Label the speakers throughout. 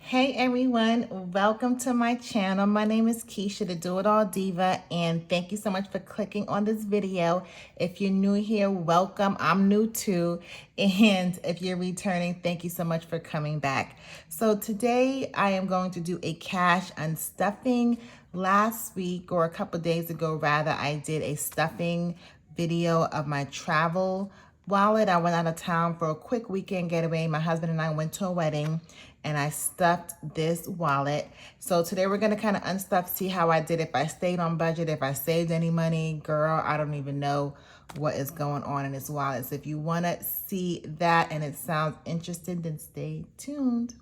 Speaker 1: Hey everyone, welcome to my channel. My name is Keisha, the Do It All Diva, and thank you so much for clicking on this video. If you're new here, welcome. I'm new too. And if you're returning, thank you so much for coming back. So today I am going to do a cash unstuffing. Last week, or a couple days ago rather, I did a stuffing video of my travel wallet. I went out of town for a quick weekend getaway. My husband and I went to a wedding and I stuffed this wallet. So today we're gonna kind of unstuff, see how I did, if I stayed on budget, if I saved any money. Girl, I don't even know what is going on in this wallet. So if you wanna see that and it sounds interesting, then stay tuned.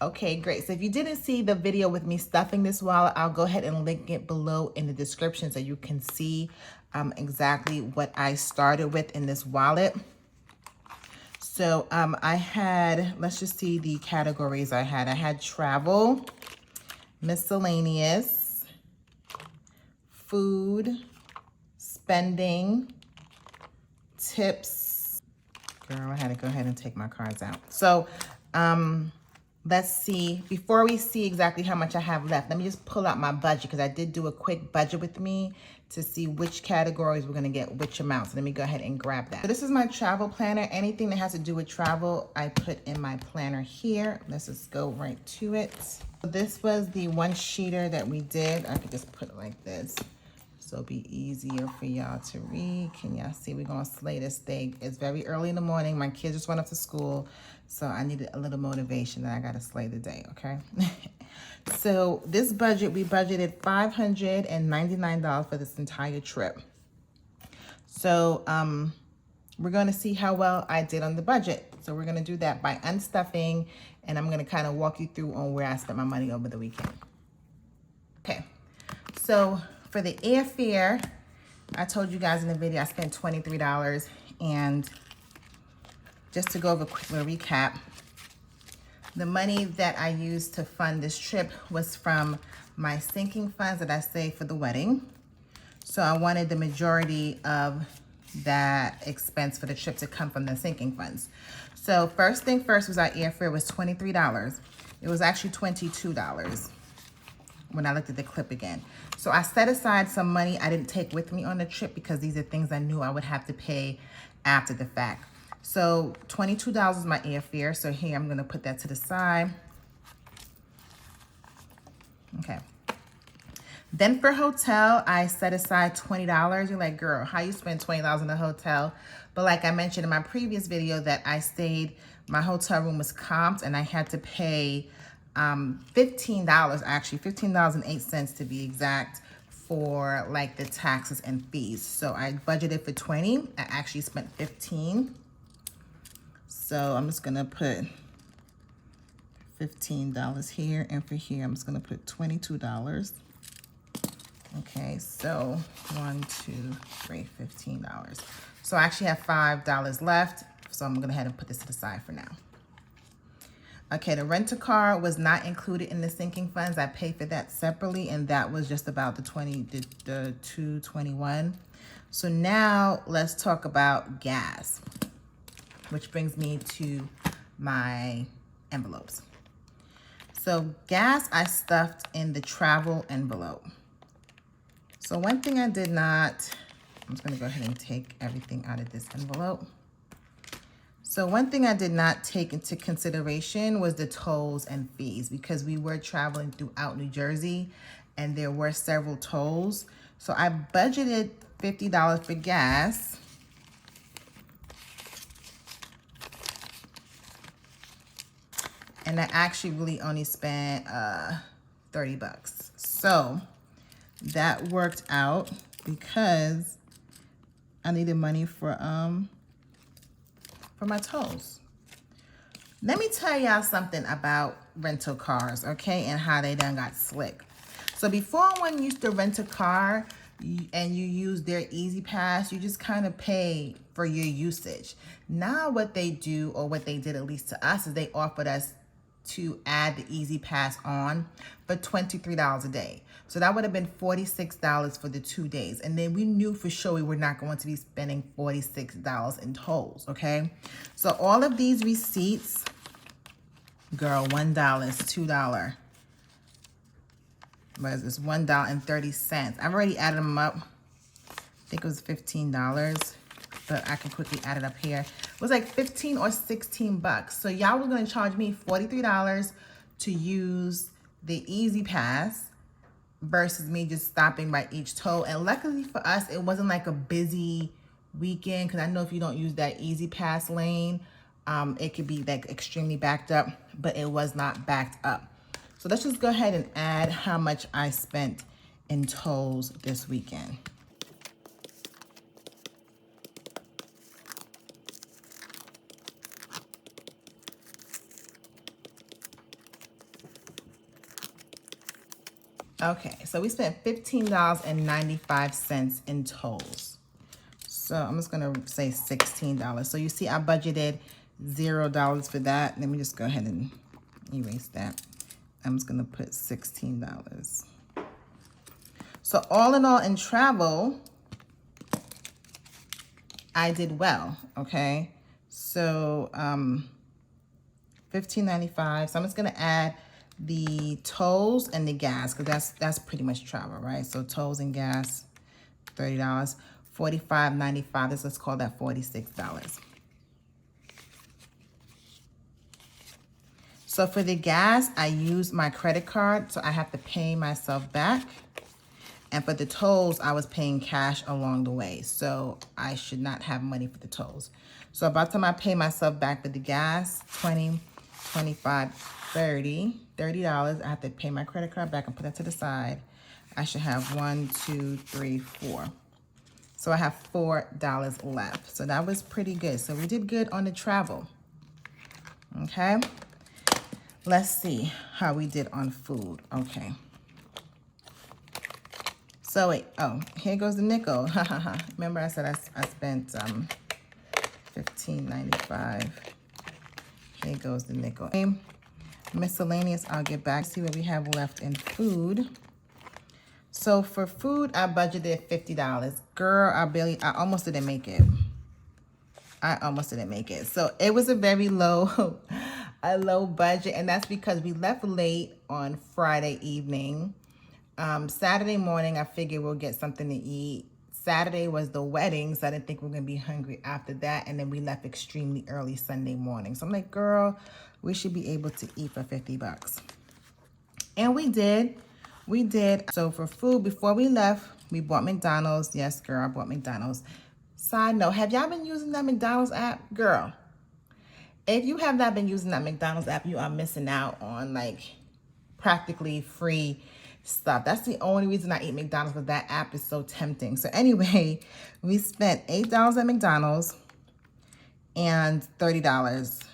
Speaker 1: Okay, great. So if you didn't see the video with me stuffing this wallet, I'll go ahead and link it below in the description so you can see exactly what I started with in this wallet. So I had, let's just see the categories I had. I had travel, miscellaneous, food, spending, tips. Girl, I had to go ahead and take my cards out. So let's see, before we see exactly how much I have left, let me just pull out my budget because I did do a quick budget with me to see which categories we're gonna get which amounts. Let me go ahead and grab that. So this is my travel planner. Anything that has to do with travel, I put in my planner here. Let's just go right to it. So this was the one sheeter that we did. I could just put it like this, so it'll be easier for y'all to read. Can y'all see? We're gonna slay this day. It's very early in the morning. My kids just went up to school, so I needed a little motivation that I gotta slay the day, okay? So this budget, we budgeted $599 for this entire trip. So we're gonna see how well I did on the budget. So we're gonna do that by unstuffing, and I'm gonna kind of walk you through on where I spent my money over the weekend. Okay, so for the airfare, I told you guys in the video I spent $23, and just to go over a quick little recap, the money that I used to fund this trip was from my sinking funds that I saved for the wedding. So I wanted the majority of that expense for the trip to come from the sinking funds. So first thing first was our airfare was $23. It was actually $22 when I looked at the clip again. So I set aside some money I didn't take with me on the trip because these are things I knew I would have to pay after the fact. So $22 is my airfare. So here, I'm gonna put that to the side. Okay. Then for hotel, I set aside $20. You're like, girl, how you spend $20 in a hotel? But like I mentioned in my previous video that I stayed, my hotel room was comped and I had to pay $15, actually $15.08 to be exact, for like the taxes and fees. So I budgeted for 20. I actually spent 15. So I'm just gonna put $15 here, and for here I'm just gonna put $22. Okay, so $15. So I actually have $5 left, so I'm gonna go ahead and put this to the side for now. Okay, the rent-a-car was not included in the sinking funds. I paid for that separately, and that was just about the $221. So now let's talk about gas, which brings me to my envelopes. So gas I stuffed in the travel envelope. So one thing I did not, I'm just gonna go ahead and take everything out of this envelope. So one thing I did not take into consideration was the tolls and fees, because we were traveling throughout New Jersey and there were several tolls. So I budgeted $50 for gas. And I actually really only spent 30 bucks. So that worked out because I needed money for my tolls. Let me tell y'all something about rental cars, okay, and how they done got slick. So before, when you used to rent a car and you use their Easy Pass, you just kind of pay for your usage. Now what they do, or what they did at least to us, is they offered us to add the Easy Pass on for $23 a day. So that would have been $46 for the 2 days. And then we knew for sure we were not going to be spending $46 in tolls, okay? So all of these receipts Girl, $1 is $2. But it's $1.30. I've already added them up. I think it was $15, but I can quickly add it up here. It was like 15 or 16 bucks. So y'all was gonna charge me $43 to use the Easy Pass versus me just stopping by each toe. And luckily for us, it wasn't like a busy weekend, because I know if you don't use that Easy Pass lane, it could be like extremely backed up, but it was not backed up. So let's just go ahead and add how much I spent in tolls this weekend. Okay, so we spent $15.95 in tolls. So I'm just gonna say $16. So you see I budgeted $0 for that. Let me just go ahead and erase that. I'm just gonna put $16. So all in all in travel, I did well, okay? So $15.95. So I'm just gonna add the tolls and the gas, because that's pretty much travel, right? So tolls and gas, $30. $45.95. Let's call that $46. So for the gas, I use my credit card, so I have to pay myself back. And for the tolls, I was paying cash along the way, so I should not have money for the tolls. So by the time I pay myself back for the gas, $20, $25, $30, I have to pay my credit card back and put that to the side. I should have 1, 2, 3, 4. So I have $4 left. So that was pretty good. So we did good on the travel. Okay. Let's see how we did on food. Okay. So wait, oh, here goes the nickel. Remember I said I spent $15.95. Here goes the nickel. Okay. Miscellaneous, I'll get back. See what we have left in food. So for food, I budgeted $50. Girl, I almost didn't make it. I almost didn't make it. So it was a very low, a low budget, and that's because we left late on Friday evening. Saturday morning, I figured we'll get something to eat. Saturday was the wedding, so I didn't think we were gonna be hungry after that. And then we left extremely early Sunday morning. So I'm like, girl, we should be able to eat for 50 bucks. And we did. We did. So for food, before we left, we bought McDonald's. Yes, girl, I bought McDonald's. Side note, have y'all been using that McDonald's app? Girl, if you have not been using that McDonald's app, you are missing out on like practically free stuff. That's the only reason I eat McDonald's, because that app is so tempting. So anyway, we spent $8 at McDonald's and $30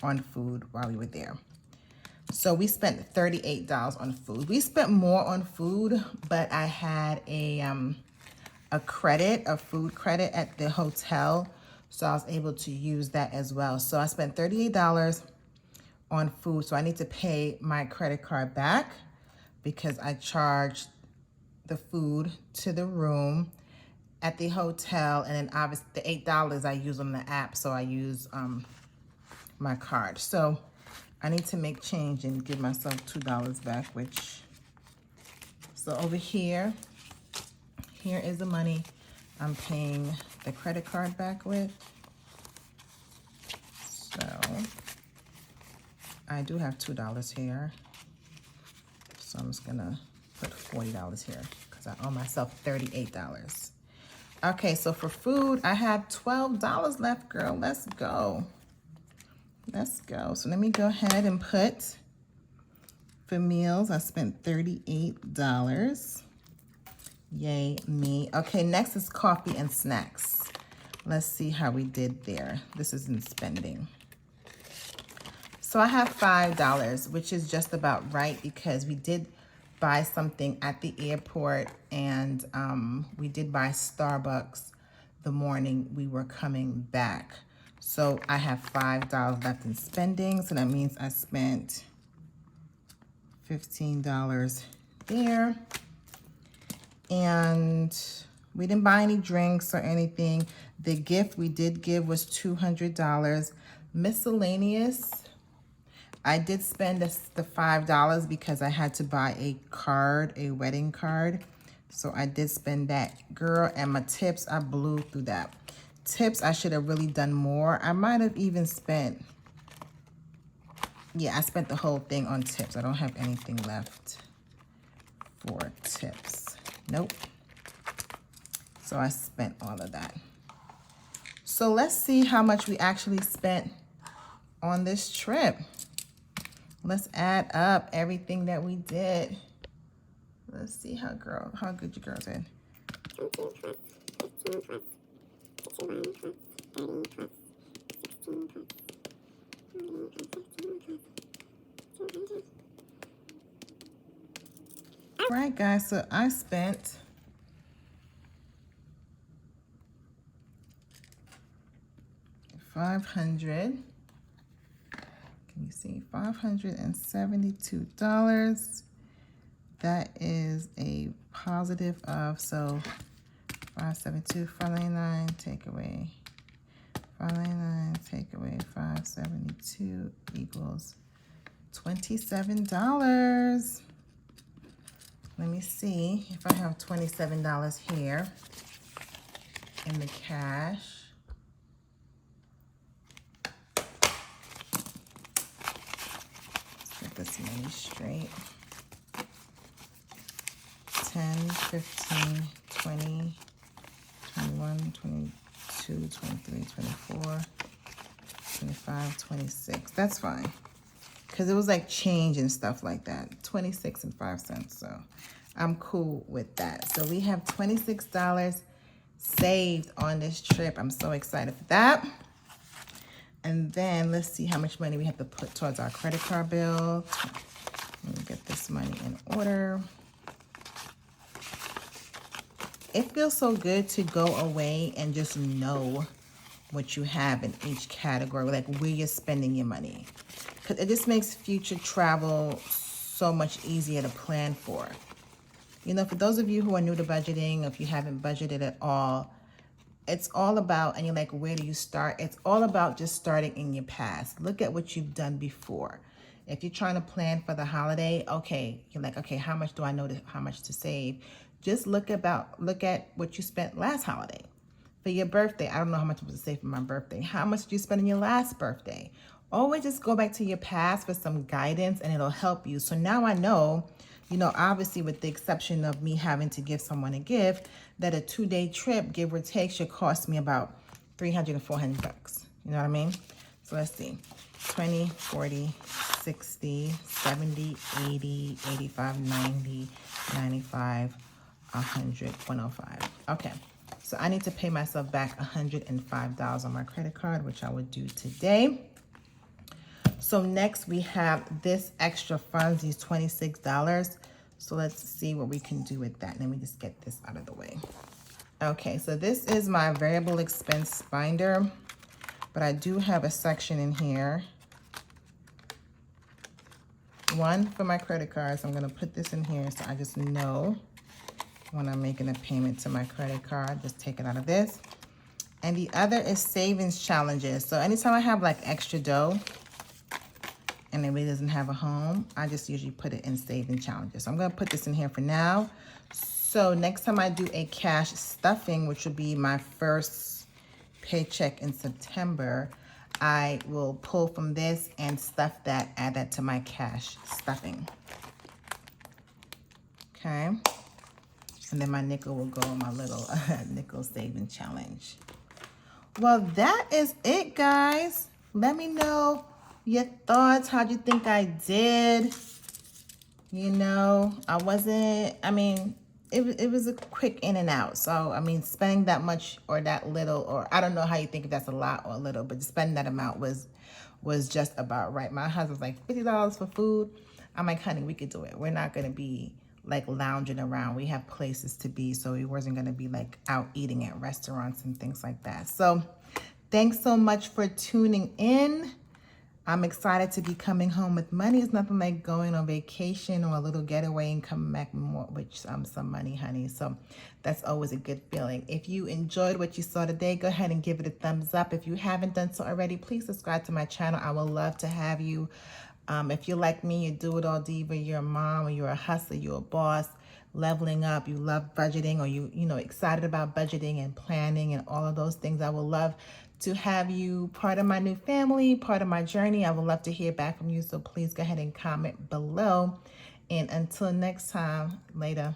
Speaker 1: on food while we were there. So we spent $38 on food. We spent more on food, but I had a food credit at the hotel, so I was able to use that as well. So I spent $38 on food. So I need to pay my credit card back because I charged the food to the room at the hotel, and then obviously the $8 I use on the app, so I use my card. So I need to make change and give myself $2 back, which, so over here is the money I'm paying the credit card back with. So I do have $2 here. So I'm just gonna put $40 here because I owe myself $38. Okay, so for food, I have $12 left, girl. Let's go. Let's go. So let me go ahead and put, for meals, I spent $38. Yay, me. Okay, next is coffee and snacks. Let's see how we did there. This is in spending. So I have $5, which is just about right because we did buy something at the airport, and we did buy Starbucks the morning we were coming back. So I have $5 left in spending. So that means I spent $15 there. And we didn't buy any drinks or anything. The gift we did give was $200. Miscellaneous, I did spend the $5 because I had to buy a card, a wedding card. So I did spend that. Girl, and my tips, I blew through that. Tips, I should have really done more. I might have even spent, yeah, I spent the whole thing on tips. I don't have anything left for tips. Nope. So I spent all of that. So let's see how much we actually spent on this trip. Let's add up everything that we did. Let's see how good your girls did.
Speaker 2: 22 plus 15 plus 51 plus 30 plus 16 plus 20 plus 15 plus 200.
Speaker 1: All right, guys, so I spent $500. Can you see? $572. That is a positive of, so 572, 599, take away 599, take away 572 equals $27. Let me see if I have $27 here in the cash. Let's get this money straight. 10, 15, 20, 21, 22, 23, 24, 25, 26. That's fine. Because it was like change and stuff like that. 26 and 5 cents. So I'm cool with that. So we have $26 saved on this trip. I'm so excited for that. And then let's see how much money we have to put towards our credit card bill. Let me get this money in order. It feels so good to go away and just know what you have in each category, like where you're spending your money. Because it just makes future travel so much easier to plan for. You know, for those of you who are new to budgeting, if you haven't budgeted at all, it's all about, and you're like, where do you start? It's all about just starting in your past. Look at what you've done before. If you're trying to plan for the holiday, okay, you're like, okay, how much do I know how much to save? Just look at what you spent last holiday. For your birthday, I don't know how much was to save for my birthday. How much did you spend on your last birthday? Always just go back to your past for some guidance and it'll help you. So now I know, you know, obviously with the exception of me having to give someone a gift, that a 2-day trip, give or take, should cost me about $300 to $400. You know what I mean? So let's see. 20, 40, 60, 70, 80, 85, 90, 95, 100, 105. Okay, so I need to pay myself back $105 on my credit card, which I would do today. So next we have this extra funds, these $26. So let's see what we can do with that. Let me just get this out of the way. Okay, so this is my variable expense binder, but I do have a section in here. One for my credit cards. I'm gonna put this in here so I just know when I'm making a payment to my credit card, just take it out of this. And the other is savings challenges. So anytime I have like extra dough and it really doesn't have a home, I just usually put it in saving challenges. So I'm gonna put this in here for now. So next time I do a cash stuffing, which will be my first paycheck in September, I will pull from this and stuff that, add that to my cash stuffing. Okay. And then my nickel will go on my little nickel saving challenge. Well, that is it, guys. Let me know your thoughts. How'd you think I did? You know, it was a quick in and out. So, I mean, spending that much or that little, or I don't know how you think if that's a lot or a little, but spending that amount was just about right. My husband's like, $50 for food. I'm like, honey, we could do it. We're not going to be like lounging around. We have places to be, so we wasn't going to be like out eating at restaurants and things like that. So thanks so much for tuning in. I'm excited to be coming home with money. It's nothing like going on vacation or a little getaway and coming back with some money, honey. So that's always a good feeling. If you enjoyed what you saw today, go ahead and give it a thumbs up. If you haven't done so already, please subscribe to my channel. I would love to have you If you're like me, you do it all diva, you're a mom or you're a hustler, you're a boss, leveling up, you love budgeting, or you know, excited about budgeting and planning and all of those things, I would love to have you part of my new family, part of my journey. I would love to hear back from you. So please go ahead and comment below. And until next time, later.